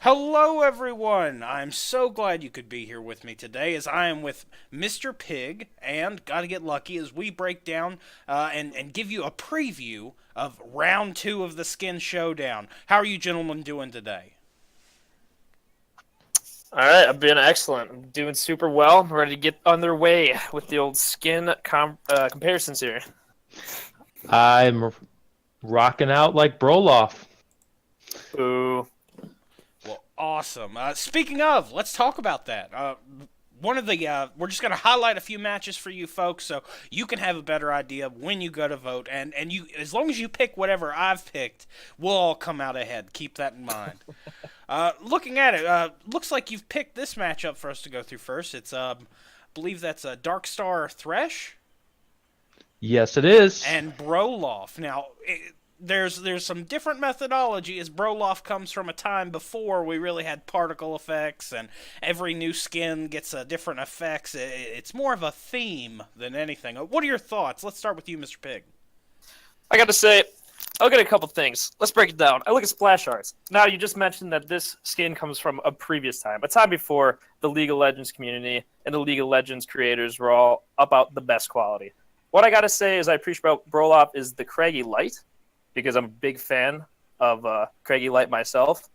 Hello, everyone! I'm so glad you could be here with me today, as I am with Mr. Pig, and gotta get lucky as we break down and give you a preview of round two of the Skin Showdown. How are you gentlemen doing today? All right, I've been excellent. I'm doing super well. I'm ready to get underway with the old comparisons here. I'm rocking out like Brollof. Ooh, Well, awesome. Speaking of, let's talk about that. We're just going to highlight a few matches for you folks so you can have a better idea when you go to vote. And you, as long as you pick whatever I've picked, we'll all come out ahead. Keep that in mind. Looking at it, looks like you've picked this matchup for us to go through first. I believe that's a Darkstar Thresh Yes, it is. and Brollof. Now, there's some different methodology as Brollof comes from a time before we really had particle effects and every new skin gets different effects. It's more of a theme than anything. What are your thoughts? Let's start with you, Mr. Pig. I got to say, I'll get a couple things. Let's break it down. I look at splash arts. Now, you just mentioned that this skin comes from a previous time, a time before the League of Legends community and the League of Legends creators were all about the best quality. What I got to say is I appreciate about Brolop is the Craggy Light, because I'm a big fan of Craggy Light myself,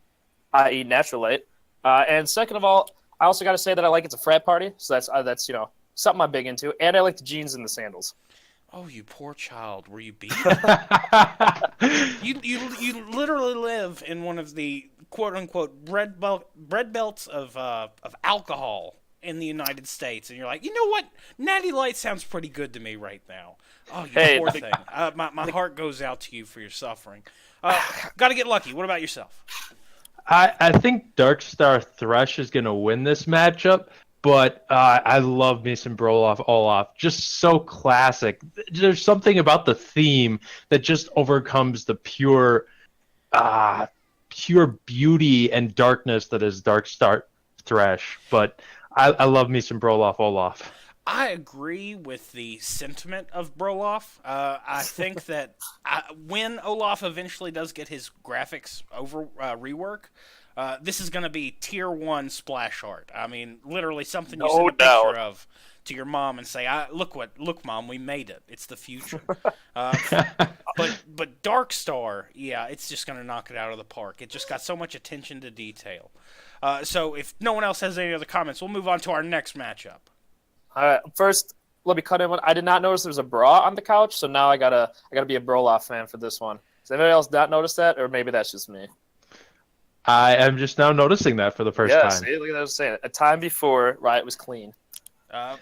i.e. Natural Light. And second of all, I also got to say that I like it's a frat party, so that's something I'm big into, and I like the jeans and the sandals. Oh, you poor child. Were you beaten? You literally live in one of the quote unquote bread belts of alcohol in the United States, and you're like, you know what? Natty Light sounds pretty good to me right now. Oh, you Hey, poor thing. My heart goes out to you for your suffering. Got to get lucky. What about yourself? I think Darkstar Thresh is going to win this matchup, but I love me some Brollof Olaf. Just so classic. There's something about the theme that just overcomes the pure beauty and darkness that is Darkstar Thresh. But I love me some Brollof Olaf. I agree with the sentiment of Brolov. I think that when Olaf eventually does get his graphics over rework, this is going to be tier one splash art. I mean, literally something you No send a doubt. picture of to your mom and say, "Look, mom, we made it. It's the future." Uh, but Darkstar, yeah, it's just going to knock it out of the park. It just got so much attention to detail. So if no one else has any other comments, we'll move on to our next matchup. All right, first, let me cut in one. I did not notice there was a bra on the couch, so now I gotta be a Brolov fan for this one. Does anybody else not notice that, or maybe that's just me? I am just now noticing that for the first Yeah, time. see, look at what I was saying. A time before Riot was clean. Uh,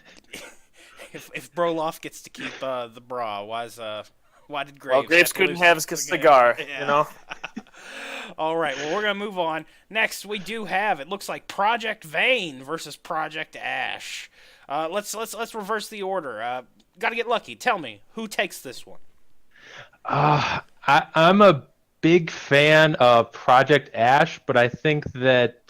if Broloff gets to keep the bra, why did Graves? Well, Graves have to couldn't lose have his again? cigar, Yeah. you know. All right, well we're gonna move on. Next, we do have it looks like Project Vane versus Project Ash. Let's reverse the order. Got to get lucky. Tell me who takes this one. I'm a big fan of Project Ash, but I think that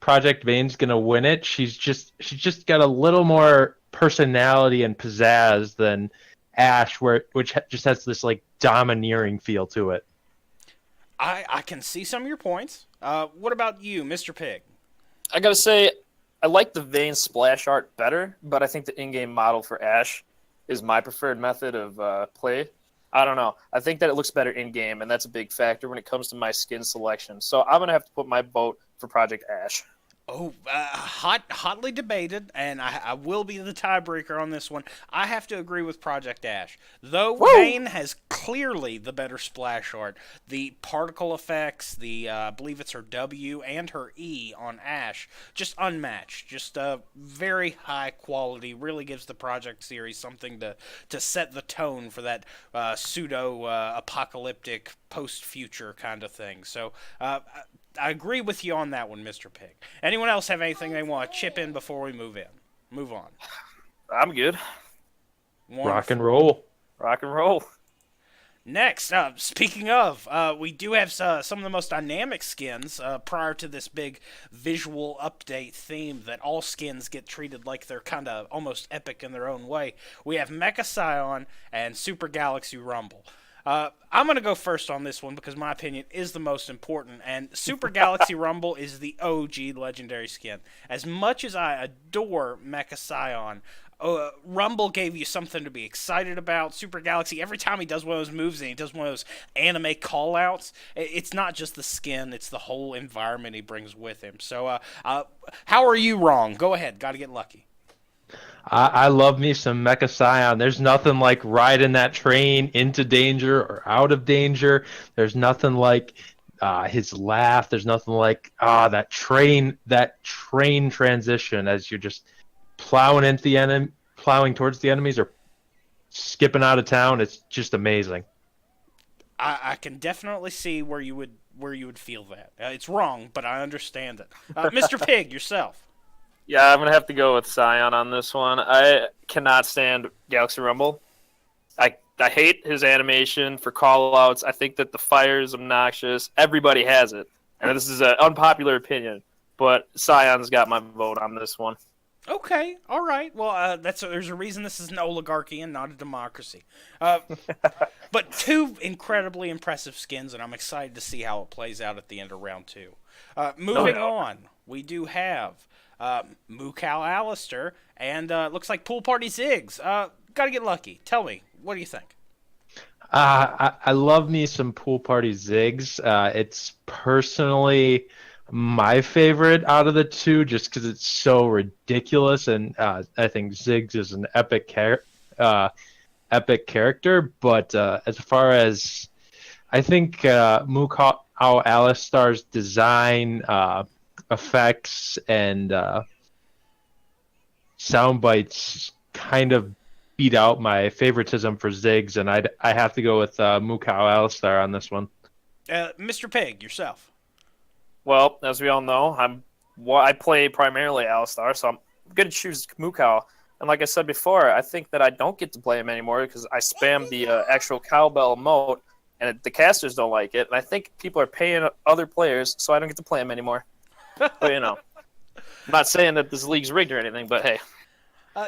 Project Vane's gonna win it. She's just got a little more personality and pizzazz than Ash, which just has this like domineering feel to it. I can see some of your points. What about you, Mr. Pig? I gotta say, I like the Vayne splash art better, but I think the in-game model for Ash is my preferred method of play. I don't know. I think that it looks better in-game, and that's a big factor when it comes to my skin selection. So I'm gonna have to put my vote for Project Ash. Oh, hotly debated, and I will be the tiebreaker on this one. I have to agree with Project Ash. Though Woo! Vayne has clearly the better splash art, the particle effects, I believe it's her W and her E on Ash, just unmatched. Just very high quality. Really gives the Project series something to set the tone for that pseudo apocalyptic post future kind of thing. So I agree with you on that one, Mr. Pig. Anyone else have anything they want to chip in before we move on? I'm good. Wonderful. Rock and roll. Rock and roll. Next, speaking of, we do have some of the most dynamic skins prior to this big visual update theme that all skins get treated like they're kind of almost epic in their own way. We have Mecha Scion and Super Galaxy Rumble. I'm going to go first on this one because my opinion is the most important. And Super Galaxy Rumble is the OG legendary skin. As much as I adore Mecha Scion, Rumble gave you something to be excited about. Super Galaxy, every time he does one of those moves and he does one of those anime callouts, it's not just the skin, it's the whole environment he brings with him. So, how are you wrong? Go ahead. Got to get lucky. I love me some Mecha Scion. There's nothing like riding that train into danger or out of danger. There's nothing like his laugh. There's nothing like that train transition as you're just plowing into the enemy, plowing towards the enemies, or skipping out of town. It's just amazing. I can definitely see where you would feel that. It's wrong, but I understand it. Mr. Pig, yourself. Yeah, I'm gonna have to go with Scion on this one. I cannot stand Galaxy Rumble. I hate his animation for callouts. I think that the fire is obnoxious. Everybody has it, and this is an unpopular opinion, but Scion's got my vote on this one. Okay, all right. Well, there's a reason this is an oligarchy and not a democracy. But two incredibly impressive skins, and I'm excited to see how it plays out at the end of round two. Moving on, we do have Moo Cow Alistar, and looks like Pool Party Ziggs. Gotta get lucky. Tell me, what do you think? I love me some Pool Party Ziggs. It's personally my favorite out of the two, just because it's so ridiculous, and I think Ziggs is an epic character. But as far as I think Moo Cow Alistar's design, effects, and sound bites kind of beat out my favoritism for Ziggs, and I have to go with Moo Cow Alistar on this one. Mr. Pig, yourself. Well, as we all know, I play primarily Alistar, so I'm going to choose Moo Cow. And like I said before, I think that I don't get to play him anymore because I spam the actual cowbell emote, and the casters don't like it. And I think people are paying other players, so I don't get to play him anymore. But, I'm not saying that this league's rigged or anything, but hey,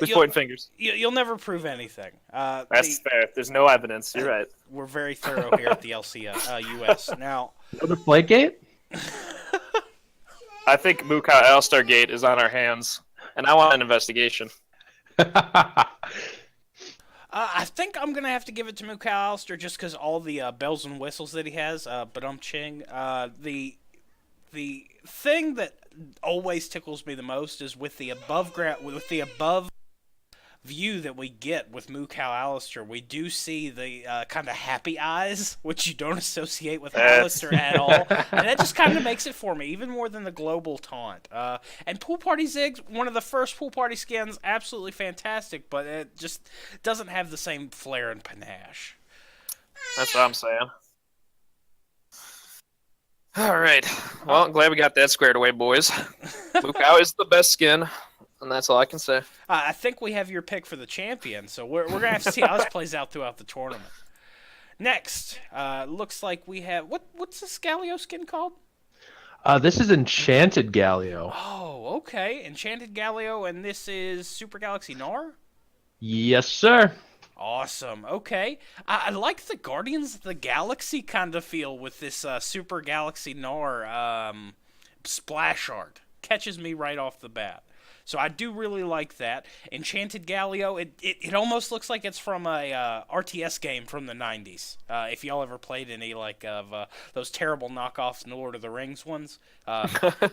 who's pointing fingers? You'll never prove anything. That's fair. There's no evidence. You're right. We're very thorough here at the US. Now, the Flakegate? I think Moo Cow Alistar Gate is on our hands, and I want an investigation. I think I'm gonna have to give it to Moo Cow Alistar just because all the bells and whistles that he has. But the thing that always tickles me the most is with the above view that we get with Moo Cow Alistar, we do see the kind of happy eyes, which you don't associate with Alistar at all, and that just kind of makes it for me, even more than the global taunt. And Pool Party Ziggs, one of the first Pool Party skins, absolutely fantastic, but it just doesn't have the same flair and panache. That's what I'm saying. All right. Well, I'm glad we got that squared away, boys. Moo Cow is the best skin. And that's all I can say. I think we have your pick for the champion, so we're going to have to see how this plays out throughout the tournament. Next, looks like we have... What's this Gallio skin called? This is Enchanted Gallio. Oh, okay. Enchanted Gallio, and this is Super Galaxy Nar? Yes, sir. Awesome. Okay. I like the Guardians of the Galaxy kind of feel with this Super Galaxy Nar splash art. Catches me right off the bat. So I do really like that. Enchanted Gallio, it almost looks like it's from a RTS game from the 90s. If y'all ever played any of those terrible knockoffs Lord of the Rings ones,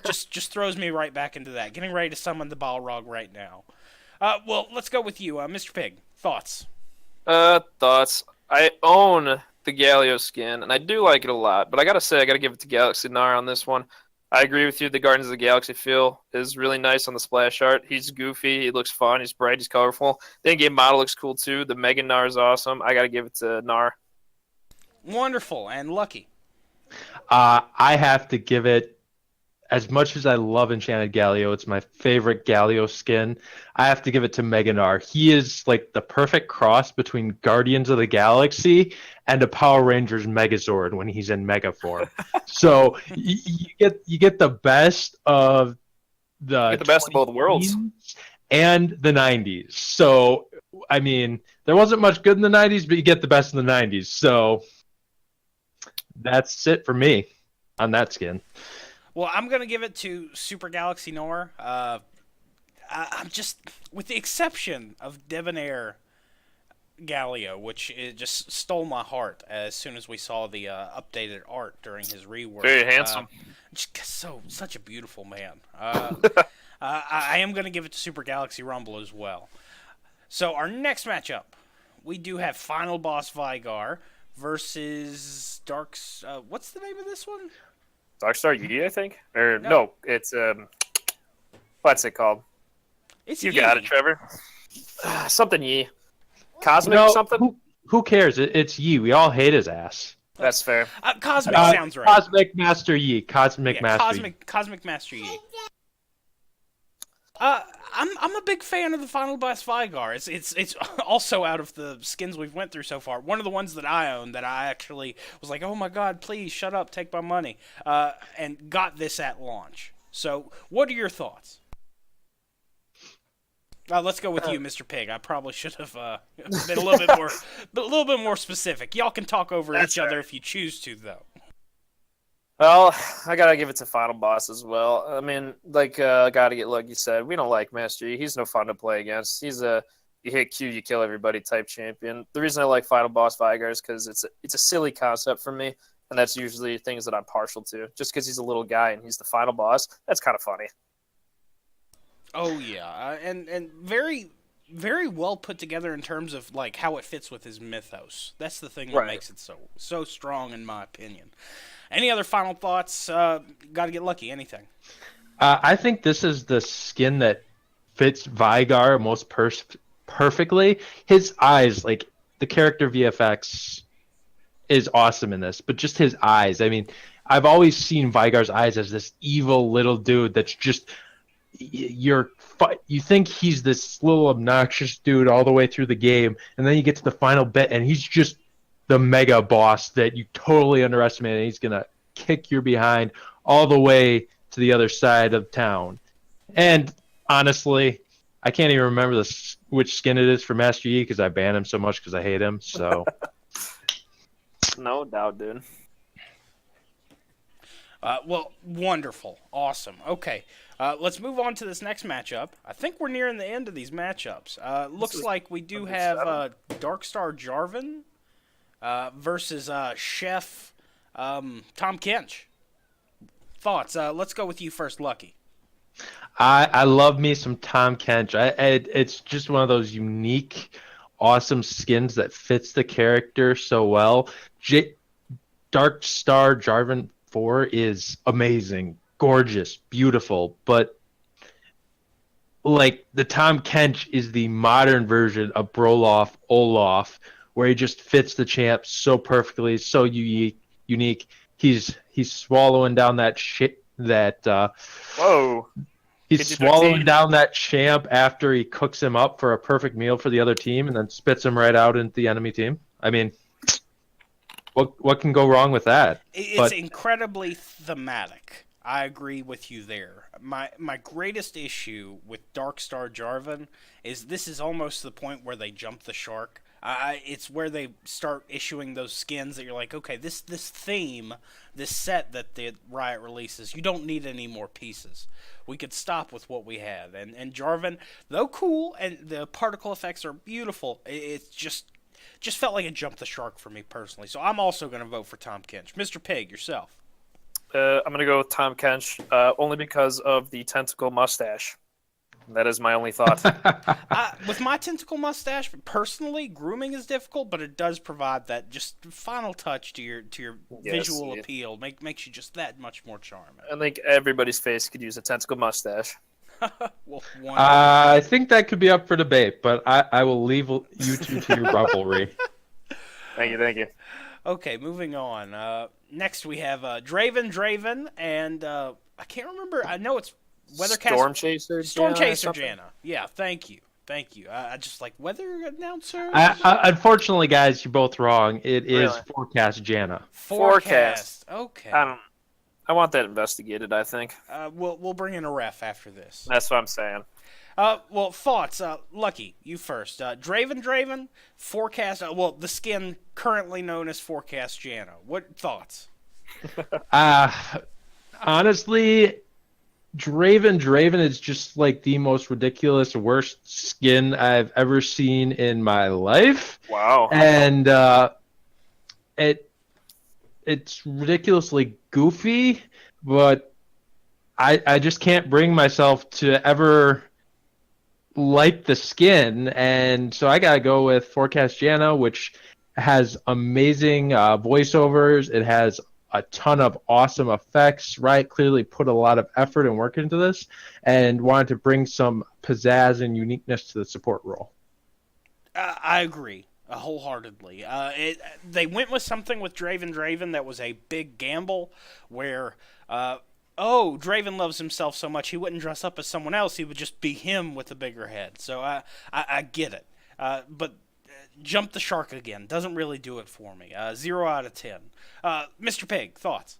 just throws me right back into that. Getting ready to summon the Balrog right now. Well, let's go with you, Mr. Pig. Thoughts? Thoughts. I own the Gallio skin, and I do like it a lot. But I gotta say, I gotta give it to Galaxy Nar on this one. I agree with you. The Guardians of the Galaxy feel is really nice on the splash art. He's goofy. He looks fun. He's bright. He's colorful. The in-game model looks cool, too. The Mega Nar is awesome. I got to give it to Nar. Wonderful. And Lucky? I have to give it, as much as I love Enchanted Gallio, it's my favorite Gallio skin, I have to give it to Mega Nar. He is like the perfect cross between Guardians of the Galaxy and a Power Rangers Megazord when he's in Mega form. So you get the best of the best of both worlds and the 90s. So I mean, there wasn't much good in the 90s, but you get the best in the 90s. So that's it for me on that skin. Well, I'm gonna give it to Super Galaxy Noir. I'm just, with the exception of Debonair Gallio, which it just stole my heart as soon as we saw the updated art during his rework. Very handsome. Such a beautiful man. I am going to give it to Super Galaxy Rumble as well. So our next matchup, we do have Final Boss Veigar versus Dark's. What's the name of this one? Darkstar Yi, I think. Or no, it's what's it called? It's You Yi. got it, Trevor. Something Yi. Cosmic something? Who cares? It's Yi. We all hate his ass. That's fair. Cosmic sounds right. Cosmic Master Yi. Cosmic Master Yi. Cosmic Master Yi. I'm a big fan of the Final Boss Veigar. It's also, out of the skins we've went through so far, one of the ones that I own that I actually was like, oh my god, please shut up, take my money, and got this at launch. So, what are your thoughts? Let's go with you, Mr. Pig. I probably should have been a little bit more specific. Y'all can talk over each other if you choose to, though. Well, I gotta give it to Final Boss as well. I mean, like you said, we don't like Master Yi. He's no fun to play against. He's a you hit Q, you kill everybody type champion. The reason I like Final Boss Veigar is because it's a silly concept for me, and that's usually things that I'm partial to. Just because he's a little guy and he's the final boss, that's kind of funny. Oh yeah, and very, very well put together in terms of like how it fits with his mythos. That's the thing that makes it so strong, in my opinion. Any other final thoughts? Got to get lucky. Anything? I think this is the skin that fits Veigar most perfectly. His eyes, like the character VFX, is awesome in this, but just his eyes. I mean, I've always seen Veigar's eyes as this evil little dude that's just. You think he's this little obnoxious dude all the way through the game, and then you get to the final bit, and he's just the mega boss that you totally underestimate, and he's gonna kick your behind all the way to the other side of town. And honestly, I can't even remember which skin it is for Master Yi because I ban him so much because I hate him. So, no doubt, dude. Well, wonderful, awesome. Okay. Let's move on to this next matchup. I think we're nearing the end of these matchups. Looks like we do have Darkstar Jarvan versus Chef Tom Kench. Thoughts? Let's go with you first, Lucky. I love me some Tom Kench. It's just one of those unique, awesome skins that fits the character so well. Darkstar Jarvan 4 is amazing. Gorgeous, beautiful, but like the Tom Kench is the modern version of Brollof Olaf, where he just fits the champ so perfectly, so unique. He's swallowing down that shit. Whoa! He's swallowing down that champ after he cooks him up for a perfect meal for the other team, and then spits him right out into the enemy team. I mean, what can go wrong with that? It's incredibly thematic. I agree with you there. My greatest issue with Darkstar Jarvan is this is almost the point where they jump the shark. It's where they start issuing those skins that you're like, okay, this theme, this set that the Riot releases, you don't need any more pieces. We could stop with what we have. And Jarvan, though cool, and the particle effects are beautiful, it's just felt like it jumped the shark for me personally. So I'm also going to vote for Tom Kench. Mr. Pig, yourself. I'm going to go with Tom Kench, only because of the tentacle mustache. That is my only thought. With my tentacle mustache, personally, grooming is difficult, but it does provide that just final touch to your visual appeal. Makes you just that much more charming. I think everybody's face could use a tentacle mustache. Well, I think that could be up for debate, but I will leave you two to your rivalry. Thank you. Okay, moving on. Next we have Draven, and I can't remember. I know it's Weathercaster. Storm Chaser Janna. Yeah, thank you. I just like weather announcer. Unfortunately, guys, you're both wrong. It is Forecast Janna. Forecast. Okay. I want that investigated, I think. We'll bring in a ref after this. That's what I'm saying. Well, thoughts. Lucky, you first. Draven, Forecast. The skin currently known as Forecast Janna. What thoughts? Honestly, Draven is just like the most ridiculous, worst skin I've ever seen in my life, Wow. and it's ridiculously goofy, but I just can't bring myself to ever like the skin, and so I gotta go with Forecast Jana, which has amazing voiceovers. It has a ton of awesome effects. Riot clearly put a lot of effort and work into this, and wanted to bring some pizzazz and uniqueness to the support role. I agree wholeheartedly. They went with something with Draven that was a big gamble, where Draven loves himself so much he wouldn't dress up as someone else. He would just be him with a bigger head. So I get it, but jump the shark again doesn't really do it for me. 0 out of 10. Mr. Pig, thoughts?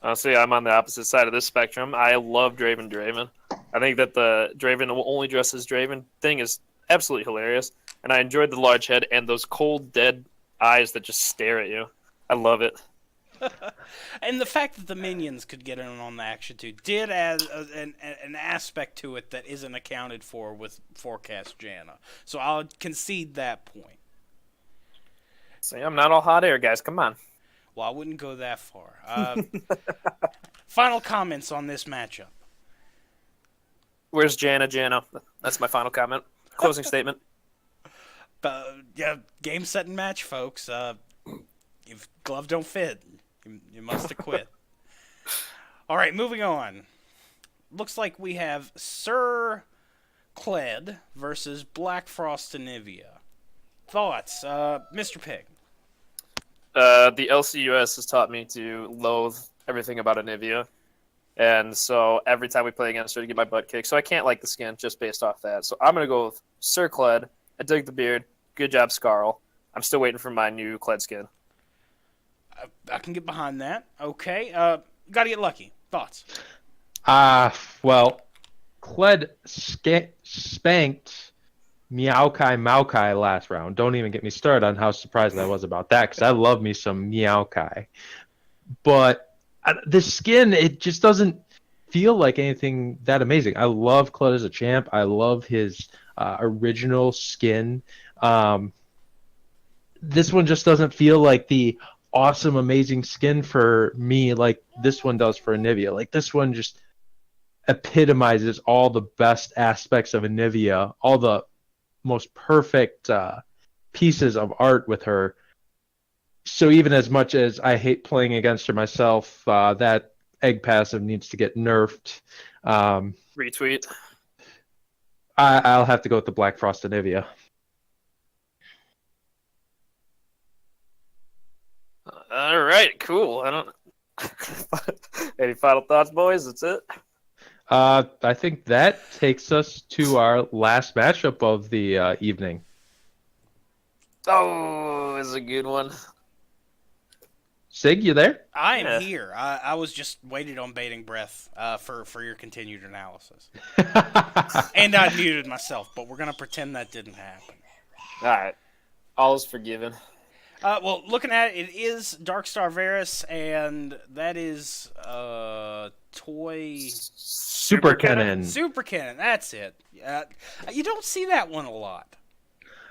Honestly, I'm on the opposite side of this spectrum. I love Draven. I think that the Draven will only dress as Draven thing is absolutely hilarious. And I enjoyed the large head and those cold, dead eyes that just stare at you. I love it. And the fact that the minions could get in on the action too did add an aspect to it that isn't accounted for with Forecast Jana. So I'll concede that point. See, I'm not all hot air, guys. Come on. Well, I wouldn't go that far. Final comments on this matchup. Where's Jana? That's my final comment. Closing statement. Yeah, game, set, and match, folks. If glove don't fit, you must have quit. All right, moving on. Looks like we have Sir Kled versus Black Frost Anivia. Thoughts, Mr. Pig? The LCUS has taught me to loathe everything about Anivia. And so every time we play against her to get my butt kicked. So I can't like the skin just based off that. So I'm going to go with Sir Kled. I dig the beard. Good job, Scarl. I'm still waiting for my new Kled skin. I can get behind that. Okay. Gotta get lucky. Thoughts? Well, Kled spanked Maokai last round. Don't even get me started on how surprised I was about that, because I love me some Maokai. But the skin, it just doesn't feel like anything that amazing. I love Kled as a champ. I love his original skin. This one just doesn't feel like the awesome, amazing skin for me like this one does for Anivia. Like, this one just epitomizes all the best aspects of Anivia, all the most perfect pieces of art with her. So even as much as I hate playing against her myself, that egg passive needs to get nerfed. Retweet. I'll have to go with the Black Frost Anivia. All right, cool. I don't. Any final thoughts, boys? That's it. I think that takes us to our last matchup of the evening. Oh, this is a good one. Sig, you there? I am here. I was just waiting on bating breath for your continued analysis. And I muted myself, but we're going to pretend that didn't happen. All right. All is forgiven. Well, looking at it, it is Darkstar Varus, and that is Toy... Super Cannon. Super Cannon, that's it. You don't see that one a lot.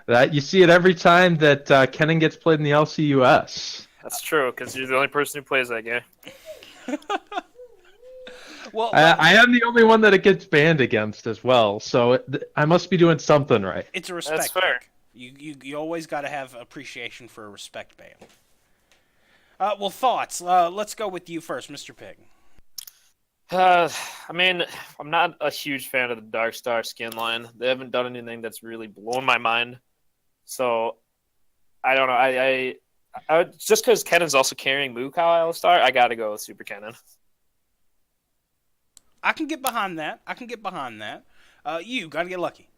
You see it every time that Cannon gets played in the LCUS. That's true, because you're the only person who plays that game. Well, I am the only one that it gets banned against as well, so I must be doing something right. it's a respect That's fair. pick. You always got to have appreciation for a respect ban. Well, thoughts. Let's go with you first, Mr. Pig. I mean, I'm not a huge fan of the Darkstar skin line. They haven't done anything that's really blown my mind. So, I don't know. I just because Kennon's also carrying Moo Cow Alistar, I got to go with Super Cannon. I can get behind that. You got to get lucky.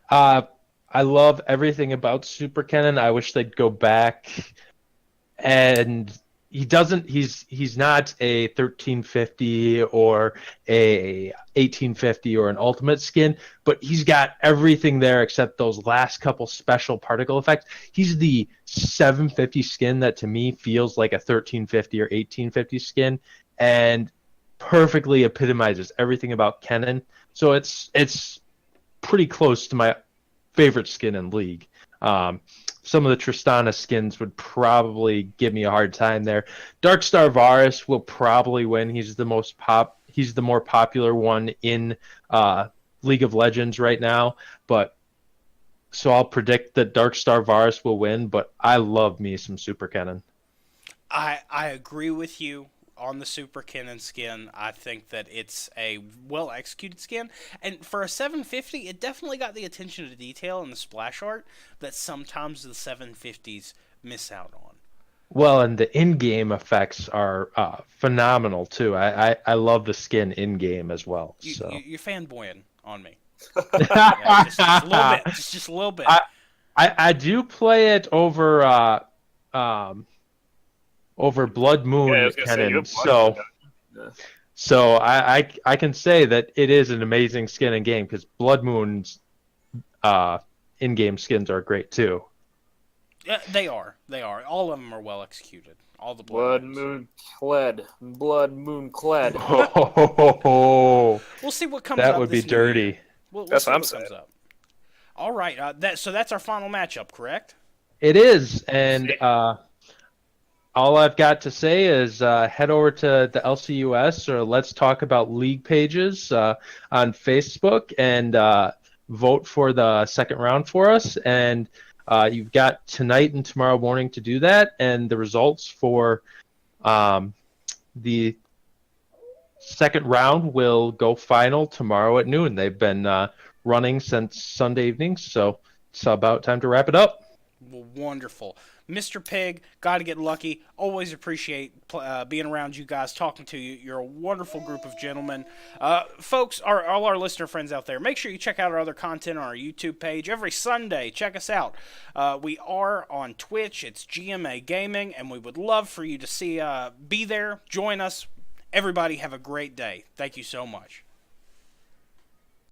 I love everything about Super Cannon. I wish they'd go back and he doesn't he's not a 1350 or a 1850 or an ultimate skin, but he's got everything there except those last couple special particle effects. He's the 750 skin that to me feels like a 1350 or 1850 skin, and perfectly epitomizes everything about Kennen. So it's pretty close to my favorite skin in League. Some of the Tristana skins would probably give me a hard time there. Darkstar Varus will probably win. He's the more popular one in League of Legends right now. But so I'll predict that Darkstar Varus will win. But I love me some Super Kennen. I agree with you on the Super Kennen skin. I think that it's a well executed skin, and for a 750, it definitely got the attention to detail in the splash art that sometimes the 750s miss out on. Well, and the in-game effects are phenomenal too. I love the skin in-game as well. So You're fanboying on me. Yeah, just a little bit. Just a little bit. I do play it over Blood Moon Yeah, I was gonna say, you Kennen. have Blood Moon. So I can say that it is an amazing skin in game because Blood Moon's in-game skins are great too. Yeah, they are. They are. All of them are well executed. All the Blood ones. Moon Kled. Blood Moon Kled. Oh, We'll see what comes up. that would be this new year. dirty. We'll That's see what I'm comes saying. up. All right. So that's our final matchup, correct? It is, and all I've got to say is head over to the LCUS or Let's Talk About League pages on Facebook and vote for the second round for us. And you've got tonight and tomorrow morning to do that. And the results for the second round will go final tomorrow at noon. They've been running since Sunday evening, so it's about time to wrap it up. Well, wonderful. Mr. Pig, got to get lucky. Always appreciate being around you guys, talking to you. You're a wonderful group of gentlemen. Folks, all our listener friends out there, make sure you check out our other content on our YouTube page. Every Sunday, check us out. We are on Twitch. It's GMA Gaming, and we would love for you to be there, join us. Everybody have a great day. Thank you so much.